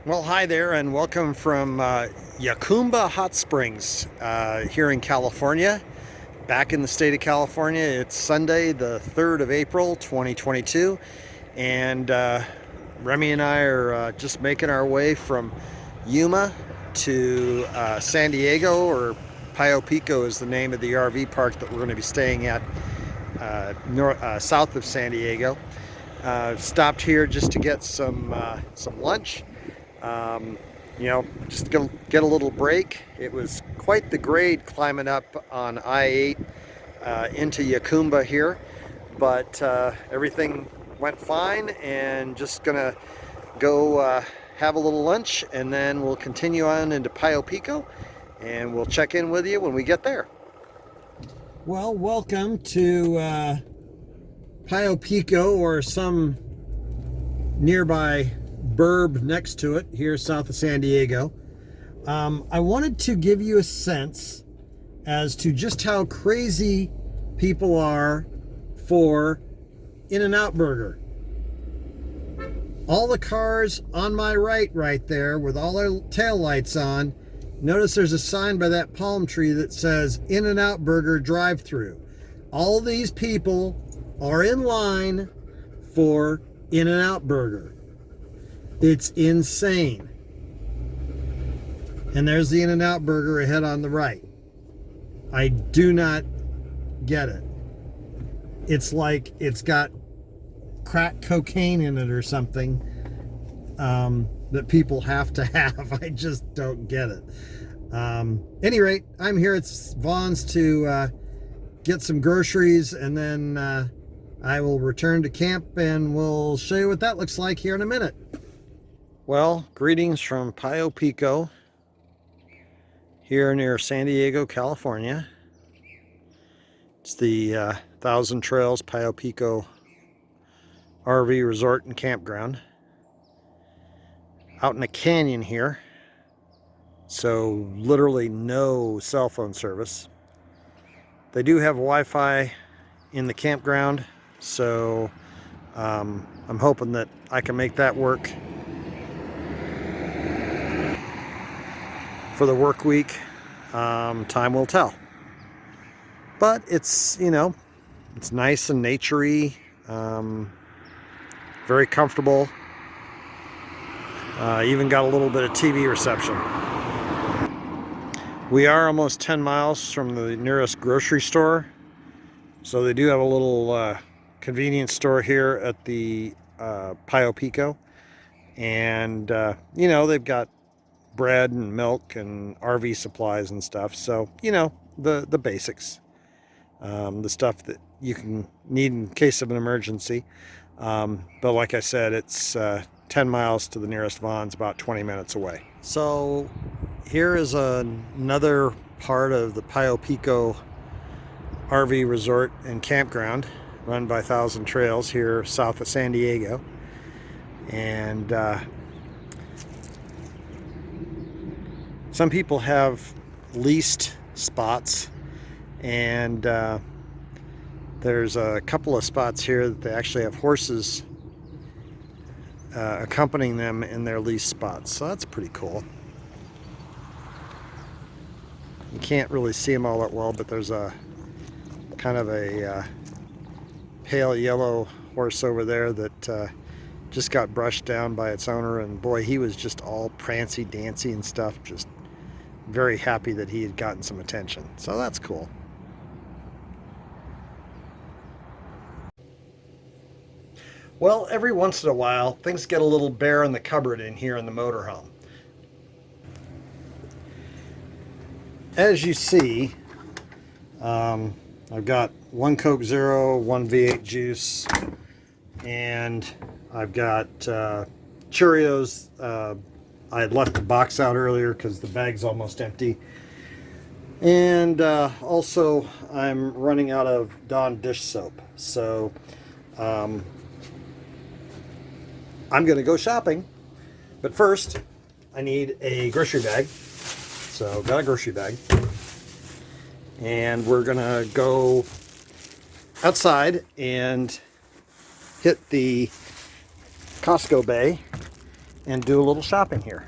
Well, hi there, and welcome from Yakumba Hot Springs here in California. Back in the state of California, it's Sunday, the 3rd of April, 2022, and Remi and I are just making our way from Yuma to San Diego, or Pio Pico is the name of the RV park that we're going to be staying at south of San Diego. Stopped here just to get some lunch. Um, just get a little break. It was quite the grade climbing up on I-8 into Yakumba here, but everything went fine, and just gonna go have a little lunch, and then we'll continue on into Pio Pico, and we'll check in with you when we get there. Well, welcome to Pio Pico, or some nearby burb next to it, here south of San Diego. I wanted to give you a sense as to just how crazy people are for In-N-Out Burger. All the cars on my right there with all their tail lights on, notice there's a sign by that palm tree that says In-N-Out Burger drive-through. All these people are in line for In-N-Out Burger. It's insane. And there's the In-N-Out Burger ahead on the right. I do not get it. It's like it's got crack cocaine in it or something that people have to have. I just don't get it. Any rate, I'm here at Vaughn's to get some groceries, and then I will return to camp, and we'll show you what that looks like here in a minute. Well, greetings from Pio Pico, here near San Diego, California. It's the Thousand Trails Pio Pico RV Resort and Campground. Out in a canyon here, so literally no cell phone service. They do have Wi-Fi in the campground, so I'm hoping that I can make that work for the work week. Time will tell. But it's, it's nice and naturey, very comfortable. Even got a little bit of TV reception. We are almost 10 miles from the nearest grocery store, so they do have a little convenience store here at the Pio Pico, and they've got bread and milk and RV supplies and stuff. So, the basics, the stuff that you can need in case of an emergency. But like I said, it's 10 miles to the nearest Vaughn's, about 20 minutes away. So here is another part of the Pio Pico RV Resort and Campground, run by Thousand Trails here south of San Diego. And some people have leased spots, and there's a couple of spots here that they actually have horses accompanying them in their leased spots, so that's pretty cool. You can't really see them all that well, but there's a kind of a pale yellow horse over there that just got brushed down by its owner, and boy, he was just all prancy dancy and stuff, just very happy that he had gotten some attention, so that's cool. Well, every once in a while things get a little bare in the cupboard in here in the motorhome. As you see, I've got one Coke Zero, one V8 juice, and I've got Cheerios. I had left the box out earlier because the bag's almost empty. And also I'm running out of Dawn dish soap. So I'm going to go shopping. But first, I need a grocery bag. So got a grocery bag. And we're going to go outside and hit the Costco bay and do a little shopping here.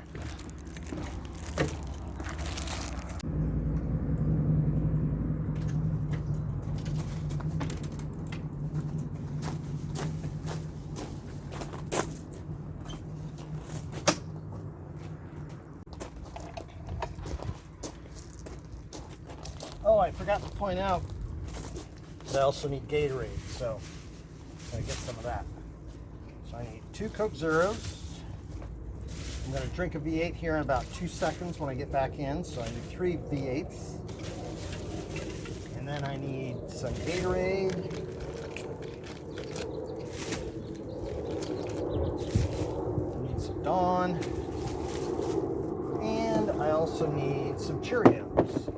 Oh, I forgot to point out I also need Gatorade, so I'm gonna get some of that. So I need 2 Coke Zeros. I'm gonna drink a V8 here in about 2 seconds when I get back in, so I need 3 V8s. And then I need some Gatorade. I need some Dawn. And I also need some Cheerios.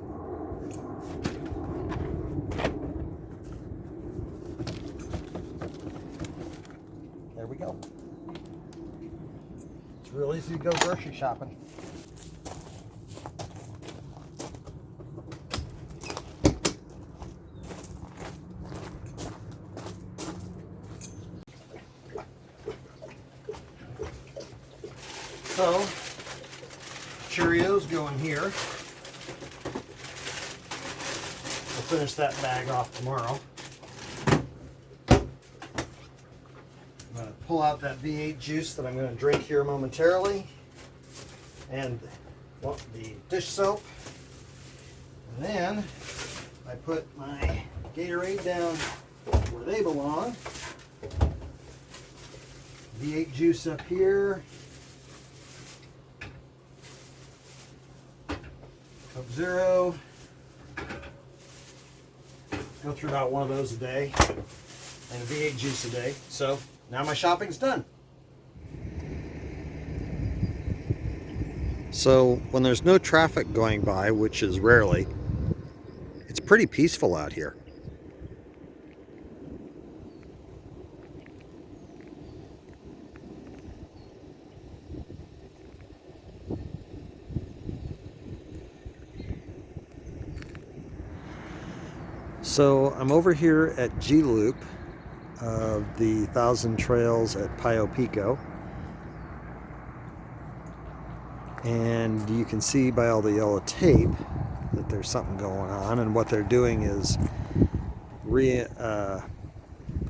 There we go. It's real easy to go grocery shopping. So, Cheerios go in here. We'll finish that bag off tomorrow. I'm going to pull out that V8 juice that I'm going to drink here momentarily. And well, the dish soap. And then I put my Gatorade down where they belong. V8 juice up here. Coke Zero. Go through about one of those a day. And a V8 juice a day. So now my shopping's done. So when there's no traffic going by, which is rarely, it's pretty peaceful out here. So I'm over here at G Loop of the 1,000 Trails at Pio Pico. And you can see by all the yellow tape that there's something going on, and what they're doing is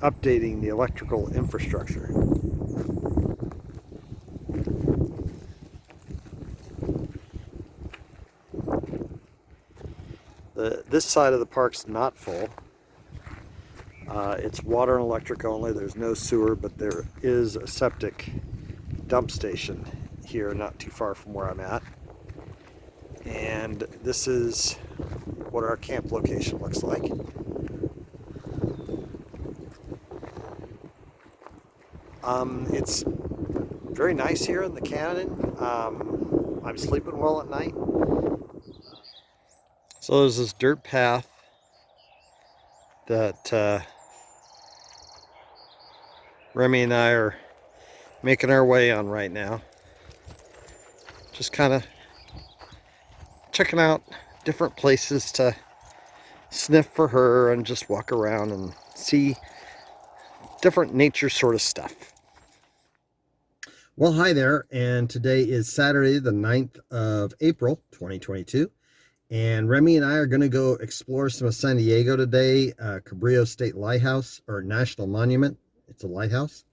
updating the electrical infrastructure. This side of the park's not full. It's water and electric only. There's no sewer, but there is a septic dump station here not too far from where I'm at. And this is what our camp location looks like. It's very nice here in the canyon. I'm sleeping well at night. So there's this dirt path that Remi and I are making our way on right now. Just kind of checking out different places to sniff for her and just walk around and see different nature sort of stuff. Well, hi there, and today is Saturday the 9th of April 2022, and Remi and I are going to go explore some of San Diego today. Cabrillo State Lighthouse, or National Monument. It's a lighthouse.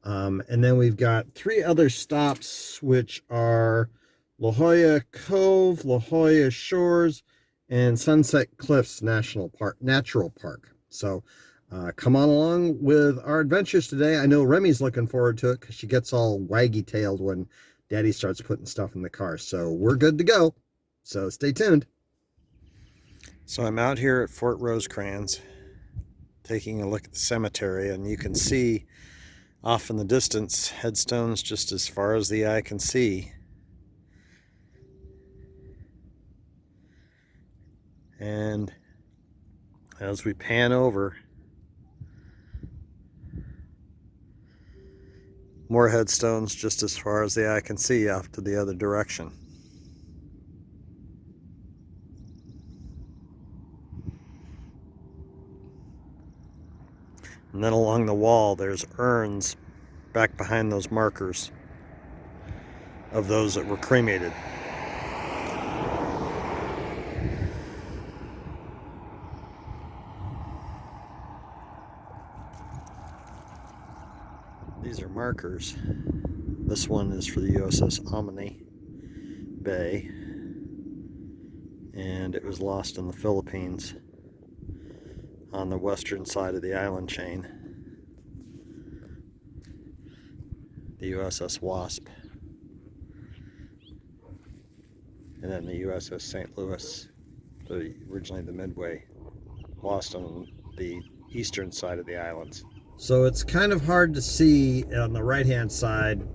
And then we've got 3 other stops, which are La Jolla Cove, La Jolla Shores, and Sunset Cliffs Natural Park. So come on along with our adventures today. I know Remi's looking forward to it because she gets all waggy-tailed when Daddy starts putting stuff in the car. So we're good to go. So stay tuned. So I'm out here at Fort Rosecrans taking a look at the cemetery, and you can see off in the distance headstones just as far as the eye can see. And as we pan over, more headstones just as far as the eye can see off to the other direction. And then along the wall there's urns back behind those markers. of those that were cremated. These are markers. This one is for the USS Omni Bay, and it was lost in the Philippines on the western side of the island chain. The USS Wasp, and then the USS St. Louis, originally the Midway, lost on the eastern side of the islands. So it's kind of hard to see on the right hand side,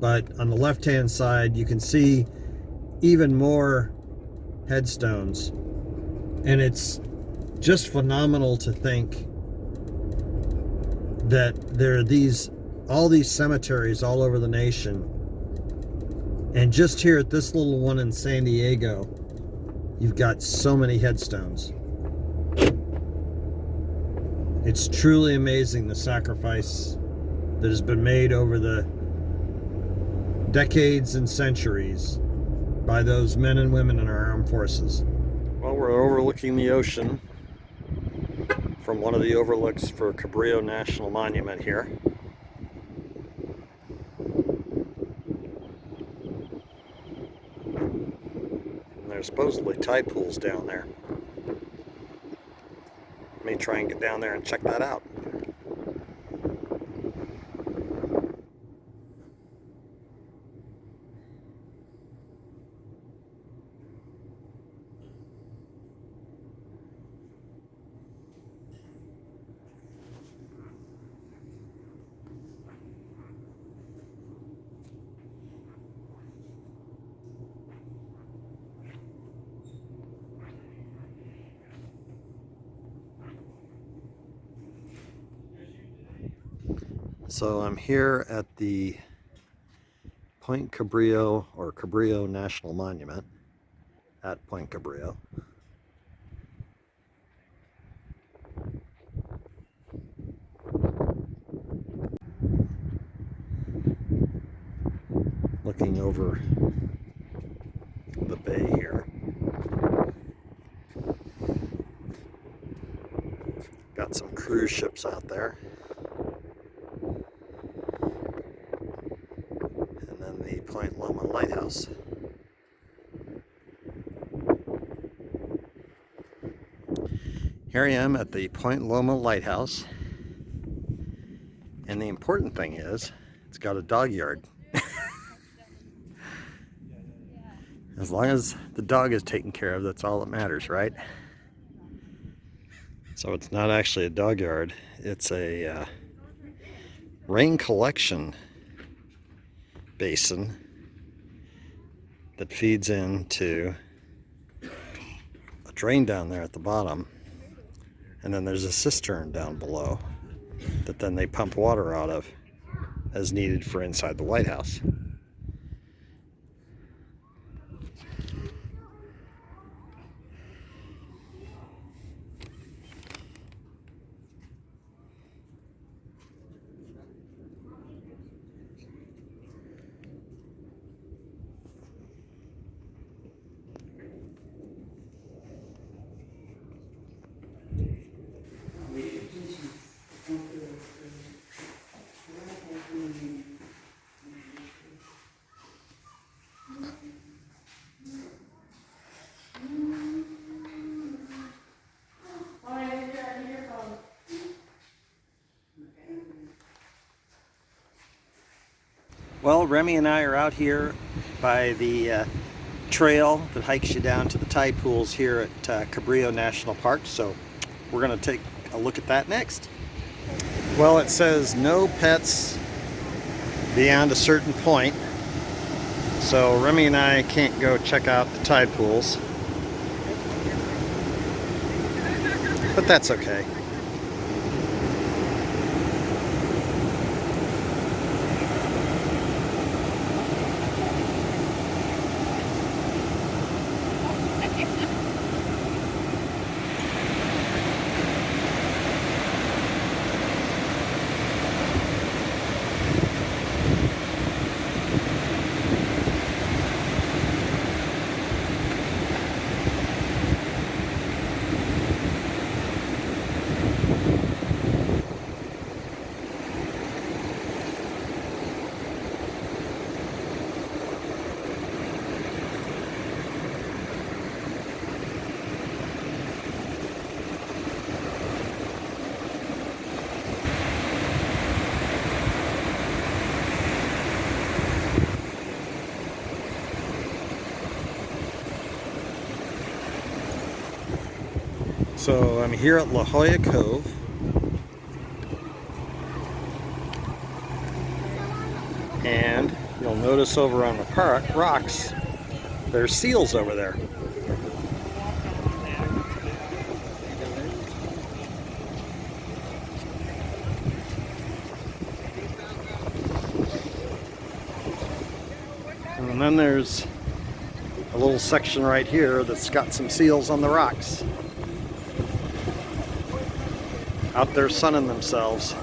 but on the left hand side you can see even more headstones, and it's just phenomenal to think that there are all these cemeteries all over the nation, and just here at this little one in San Diego you've got so many headstones. It's truly amazing the sacrifice that has been made over the decades and centuries by those men and women in our armed forces. Well, we're overlooking the ocean from one of the overlooks for Cabrillo National Monument here. And there's supposedly tide pools down there. May try and get down there and check that out. So I'm here at the Point Cabrillo, or Cabrillo National Monument at Point Cabrillo. Looking over the bay here. Got some cruise ships out there. The Point Loma Lighthouse. Here I am at the Point Loma Lighthouse, and the important thing is it's got a dog yard. As long as the dog is taken care of, that's all that matters, right? So it's not actually a dog yard, it's a rain collection basin that feeds into a drain down there at the bottom, and then there's a cistern down below that then they pump water out of as needed for inside the lighthouse. Well, Remi and I are out here by the trail that hikes you down to the tide pools here at Cabrillo National Park, so we're going to take a look at that next. Well, it says no pets beyond a certain point, so Remi and I can't go check out the tide pools, but that's okay. So I'm here at La Jolla Cove. And you'll notice over on the rocks, there's seals over there. And then there's a little section right here that's got some seals on the rocks. Out there sunning themselves.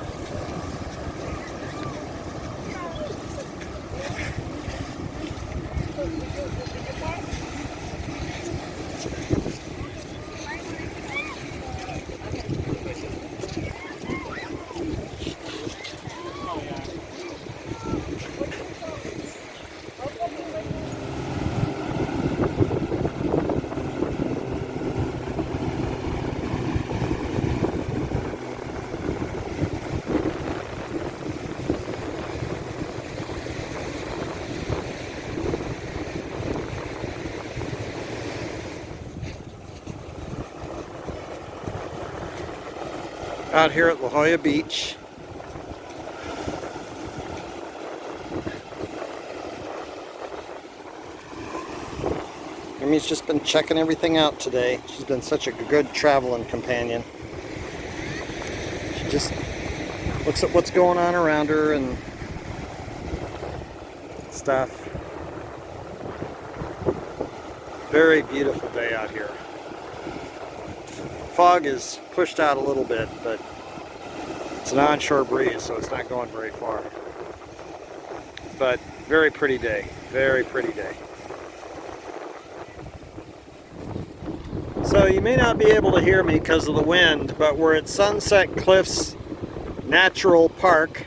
Out here at La Jolla Beach. Remi's just been checking everything out today. She's been such a good traveling companion. She just looks at what's going on around her and stuff. Very beautiful day out here. Fog is pushed out a little bit, but it's an onshore breeze, so it's not going very far. But very pretty day, very pretty day. So you may not be able to hear me because of the wind, but we're at Sunset Cliffs Natural Park.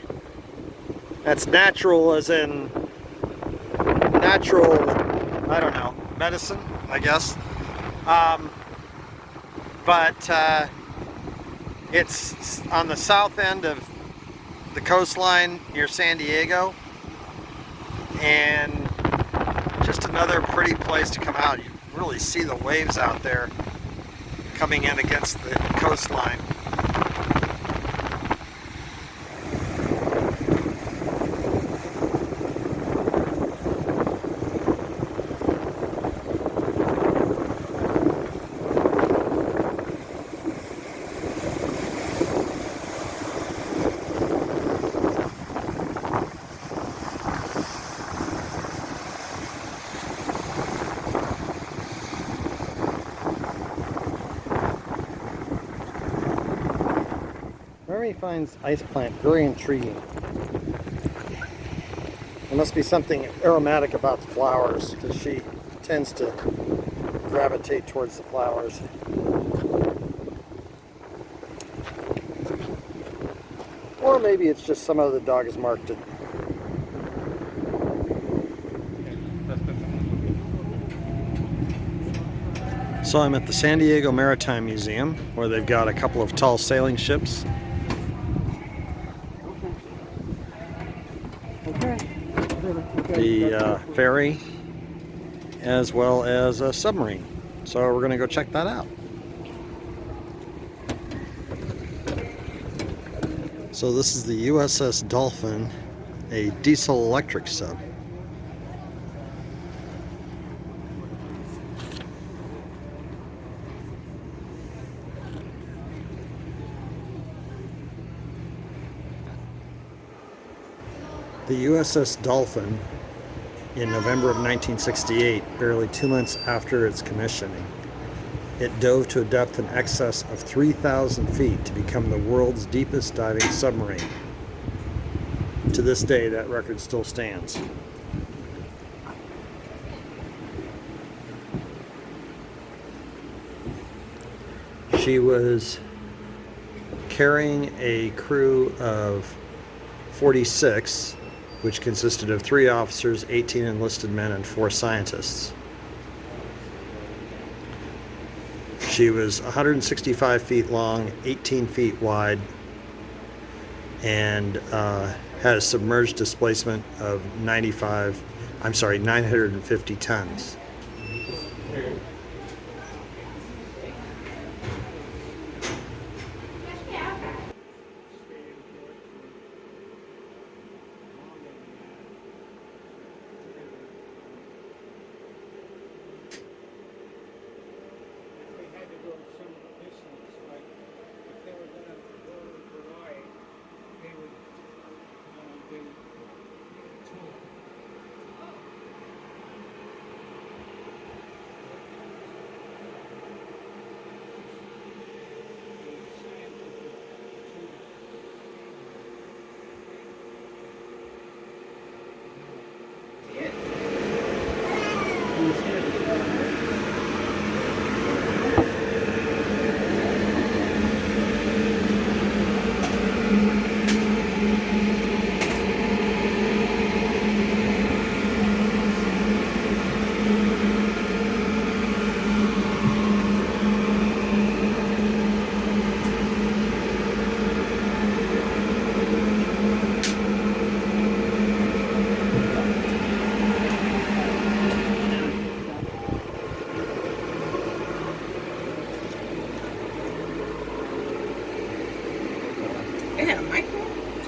That's natural as in natural, I don't know, medicine, I guess. But it's on the south end of the coastline near San Diego, and just another pretty place to come out. You really see the waves out there coming in against the coastline. Remi finds ice plant very intriguing. There must be something aromatic about the flowers, because she tends to gravitate towards the flowers. Or maybe it's just some other dog has marked it. So I'm at the San Diego Maritime Museum, where they've got a couple of tall sailing ships. The ferry, as well as a submarine. So we're going to go check that out. So this is the USS Dolphin, a diesel electric sub. The USS Dolphin, in November of 1968, barely 2 months after its commissioning, it dove to a depth in excess of 3,000 feet to become the world's deepest diving submarine. To this day, that record still stands. She was carrying a crew of 46, which consisted of 3 officers, 18 enlisted men, and 4 scientists. She was 165 feet long, 18 feet wide, and had a submerged displacement of 950 tons.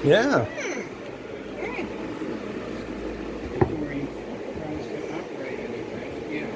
Yeah. Before he tries to operate anything. Yeah.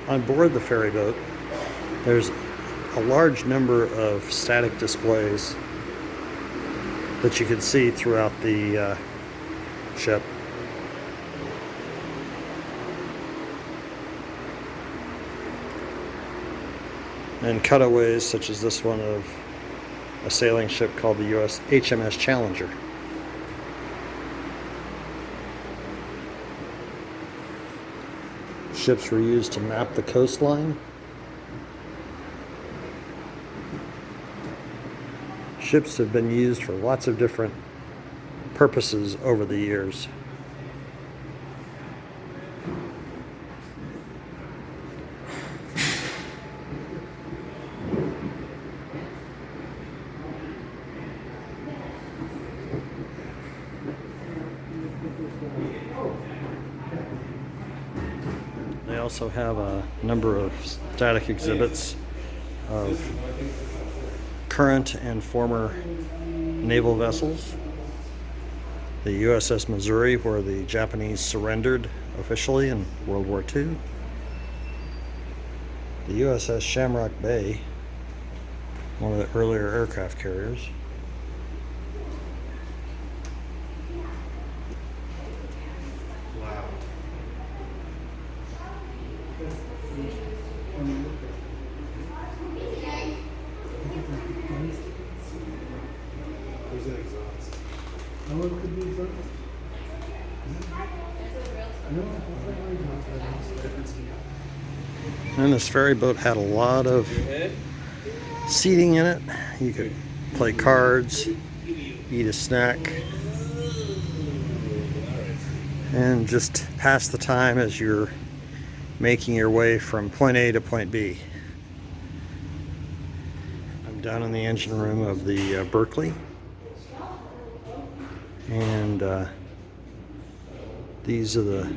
On board the ferry boat, there's a large number of static displays that you can see throughout the ship. And cutaways such as this one of a sailing ship called the HMS Challenger. Ships were used to map the coastline. Ships have been used for lots of different purposes over the years. They also have a number of static exhibits of current and former naval vessels. The USS Missouri, where the Japanese surrendered officially in World War II. The USS Shamrock Bay, one of the earlier aircraft carriers. There's an exhaust. Oh, it could be exhaust. No, And this ferry boat had a lot of seating in it. You could play cards, eat a snack, and just pass the time as you're making your way from point A to point B. I'm down in the engine room of the Berkeley, and these are the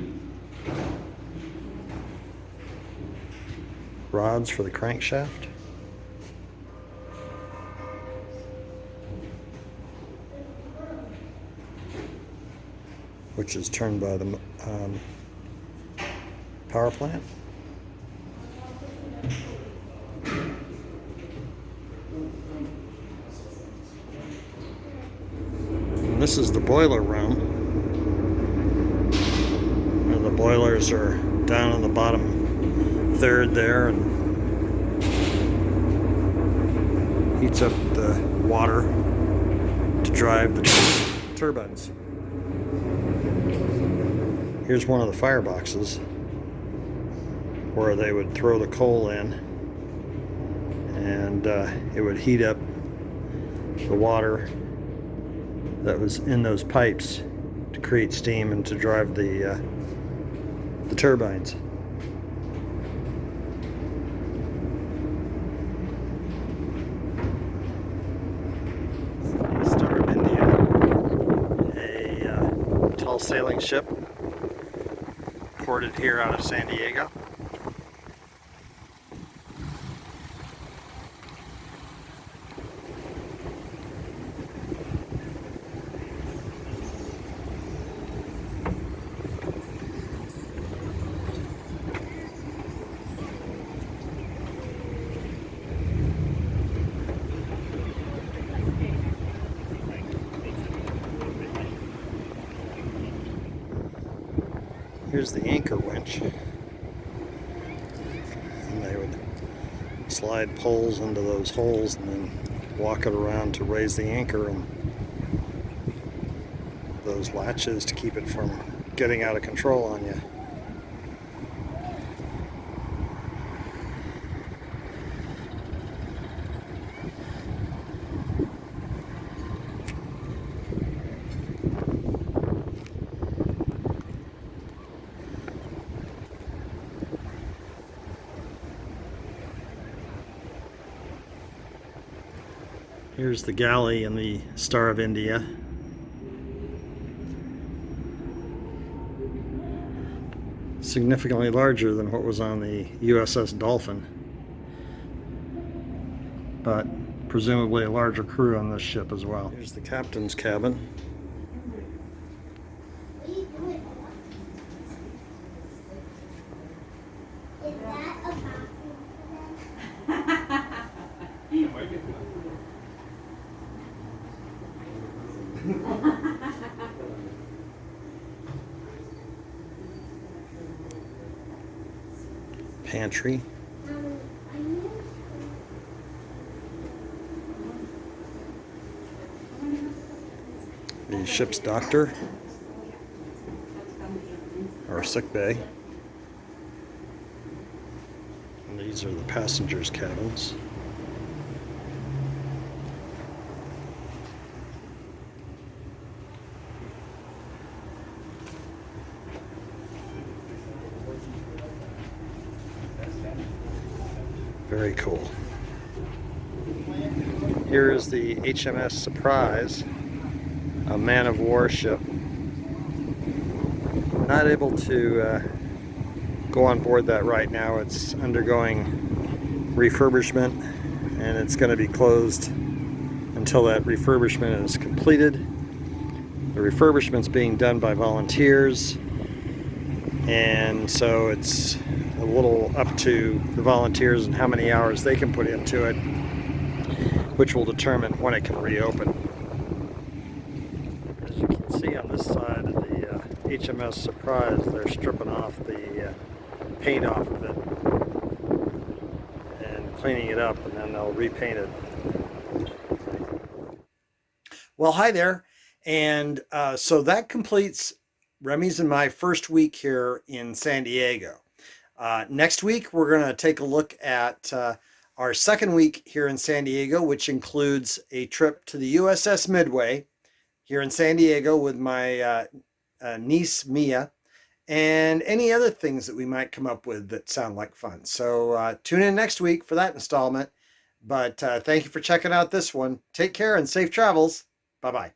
rods for the crankshaft. Which is turned by the power plant. And this is the boiler room. And the boilers are down in the bottom third there, and heats up the water to drive the turbines. Here's one of the fireboxes where they would throw the coal in, and it would heat up the water that was in those pipes to create steam and to drive the turbines. Star of India, a tall sailing ship ported here out of San Diego. Here's the anchor winch. And they would slide poles into those holes and then walk it around to raise the anchor, and those latches to keep it from getting out of control on you. Here's the galley in the Star of India. Significantly larger than what was on the USS Dolphin, but presumably a larger crew on this ship as well. Here's the captain's cabin. Pantry. The ship's doctor, or sick bay. And these are the passengers' cabins. Very cool. Here is the HMS Surprise, a man-of-war ship. Not able to go on board that right now. It's undergoing refurbishment, and it's going to be closed until that refurbishment is completed. The refurbishment's being done by volunteers, and so it's a little up to the volunteers and how many hours they can put into it, which will determine when it can reopen. As you can see on this side of the HMS Surprise, they're stripping off the paint off of it and cleaning it up, and then they'll repaint it. Well, hi there. And so that completes Remi's and my first week here in San Diego. Next week, we're going to take a look at our second week here in San Diego, which includes a trip to the USS Midway here in San Diego with my niece, Mia, and any other things that we might come up with that sound like fun. So tune in next week for that installment. But thank you for checking out this one. Take care and safe travels. Bye-bye.